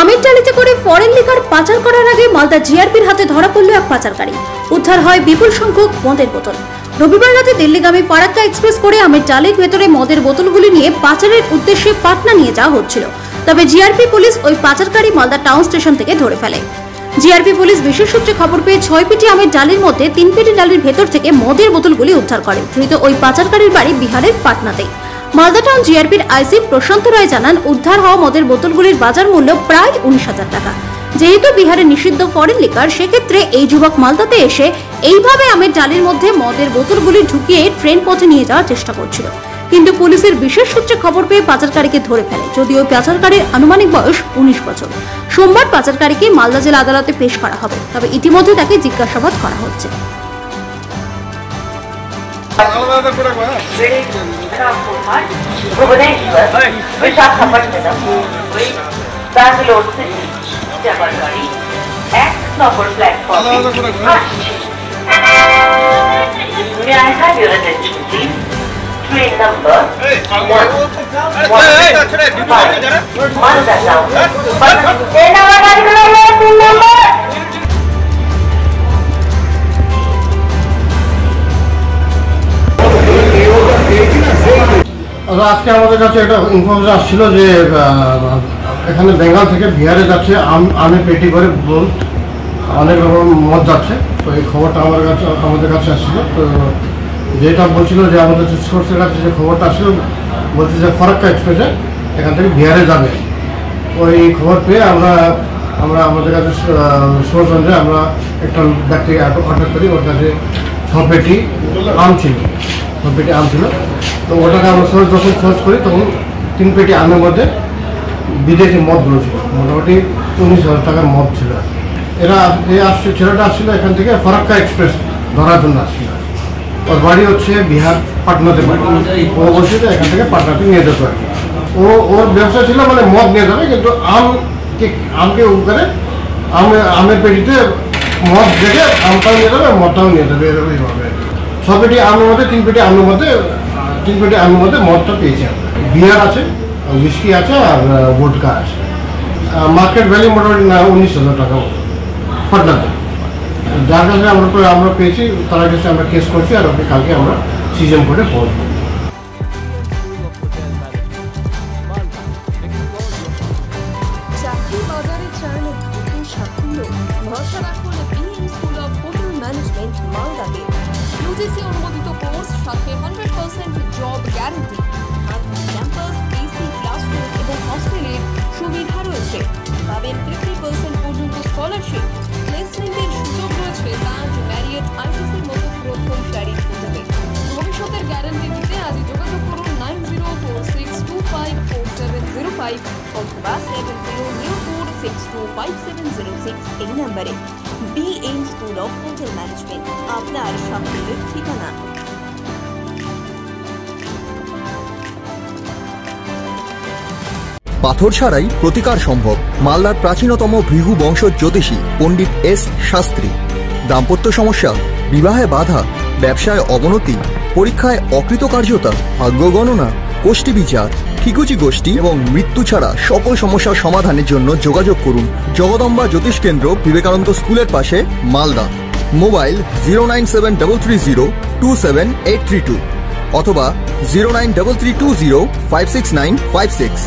আমের টালিতে করে foreign liquor পাচার করার আগে মালদা জিআরপির হাতে ধরা পড়ল এক পাচারকারী। উদ্ধার হয় বিপুল সংখ্যক মদের বোতল। রবিবার রাতে দিল্লিগামী ফারাক্কা এক্সপ্রেস করে আমের টালির ভেতরে মদের বোতলগুলি নিয়ে পাচারের উদ্দেশ্যে পাটনা নিয়ে যাওয়া হচ্ছিল। তবে জিআরপি পুলিশ ওই পাচারকারী মালদা টাউন স্টেশন থেকে ধরে ফেলে। জিআরপি পুলিশ বিশেষ সূত্রে খবর পেয়ে 6 পেটি আমের ডালের মধ্যে 3 পেটি ডালের ভেতর থেকে মদের বোতলগুলি উদ্ধার করে। ধৃত ওই পাচারকারীর বাড়ি বিহারের পাটনাতে। মালদা টাউন জিআরপির আইসি প্রশান্ত রায় জানান, উদ্ধার হওয়া মদের বোতলগুলির বাজার মূল্য প্রায় 19,000 টাকা। যেহেতু বিহারে নিষিদ্ধ ফরেন লিকার, সেক্ষেত্রে এই যুবক মালদাতে এসে এইভাবে আমের ডালের মধ্যে মদের বোতলগুলি ঢুকিয়ে ট্রেন পথে নিয়ে যাওয়ার চেষ্টা করছিল। কিন্তু পুলিশের বিশেষ সূত্রে খবর পেয়ে পাচারকারীকে ধরে ফেলে। যদিও পাচারকারীর আনুমানিক বয়স 19 বছর। সোমবার পাচারকারীকে মালদা জেলা আদালতে পেশ করা হবে। তবে ইতিমধ্যে তাকে জিজ্ঞাসাবাদ করা হচ্ছে। Train number 115 Malda Town. আজকে আমাদের কাছে একটা ইনফরমেশন আসছিল যে এখানে বেঙ্গল থেকে বিহারে যাচ্ছে আমের পেটি করে অনেক রকম মদ যাচ্ছে। তো এই খবরটা আমাদের কাছে আসছিল। তো যেটা বলছিল যে আমাদের সোর্সের কাছে যে খবরটা আসছিল, বলছে যে ফারাক্কা এক্সপ্রেসে এখান থেকে বিহারে যাবে। ওই খবর পেয়ে আমরা আমাদের কাছে সোর্স অনুযায়ী আমরা একটা ব্যক্তিকে অর্ডার করি। ওর কাছে 6 পেটি আম ছিল। তো ওটাকে আমরা যখন সোর্স করি তখন 3 পেটি আমের মধ্যে বিদেশি মদগুলো ছিল। মোটামুটি 19,000 টাকার মদ ছিল। ছেলেটা আসছিল এখান থেকে ফারাক্কা এক্সপ্রেস ধরার জন্য আসছিল। ওর বাড়ি হচ্ছে বিহার পাটনাতে বাড়ি। ও বলছে যে এখান থেকে পাটনাতে নিয়ে যেতে পারে। ওর ব্যবসা ছিল মানে মদ নিয়ে যাবে, কিন্তু আমকে উপরে আমের পেটিতে মদ দেখে আমটাও নিয়ে যাবে, মদটাও নিয়ে যাবে। এইভাবে 6 পেটি আমের মধ্যে 3 পেটি আমের মধ্যে মদটা পেয়েছে। বিয়ার আছে, উইস্কি আছে, আর ভোডকা আছে। মার্কেট ভ্যালু মোটামুটি 19,000 টাকা পাটনাতে। যার কাছে আমরা পেয়েছি তার কাছে আমরা কেস করছি, আর ওকে কালকে আমরা সিজন করে পড়বো। চাকরি বাজারে চান দ্রুত সাফল্য, ভরসা রাখুন BM school of hotel management মালদাতে। ইউজিসি অনুমোদিত কোর্স, সাথে 100% জব গ্যারান্টি, আর ক্যাম্পাস, এসি ক্লাসরুম এবং হস্টেলের সুবিধা রয়েছে। পাবেন 50% পর্যন্ত স্কলারশিপ। প্লেসমেন্টের সুযোগ রয়েছে তাজ, ম্যারিয়ট, আইটিসির মতো প্রথম সারির সুযোগে। ভবিষ্যতের গ্যারান্টি দিতে আজই যোগাযোগ করুন 9046254705 অথবা 7004625706 এই নম্বরে। BM school of hotel management, আপনার সাফল্যের ঠিকানা। পাথর ছাড়াই প্রতিকার সম্ভব। মালদার প্রাচীনতম ভৃগু বংশ জ্যোতিষী পণ্ডিত এস শাস্ত্রী। দাম্পত্য সমস্যা, বিবাহে বাধা, ব্যবসায় অবনতি, পরীক্ষায় অকৃতকার্যতা, ভাগ্য গণনা, কোষ্ঠী বিচার, ঠিকুচি গোষ্ঠী এবং মৃত্যু ছাড়া সকল সমস্যার সমাধানের জন্য যোগাযোগ করুন জগদম্বা জ্যোতিষ কেন্দ্র, বিবেকানন্দ স্কুলের পাশে, মালদা। মোবাইল 09733027832 অথবা 09332056956।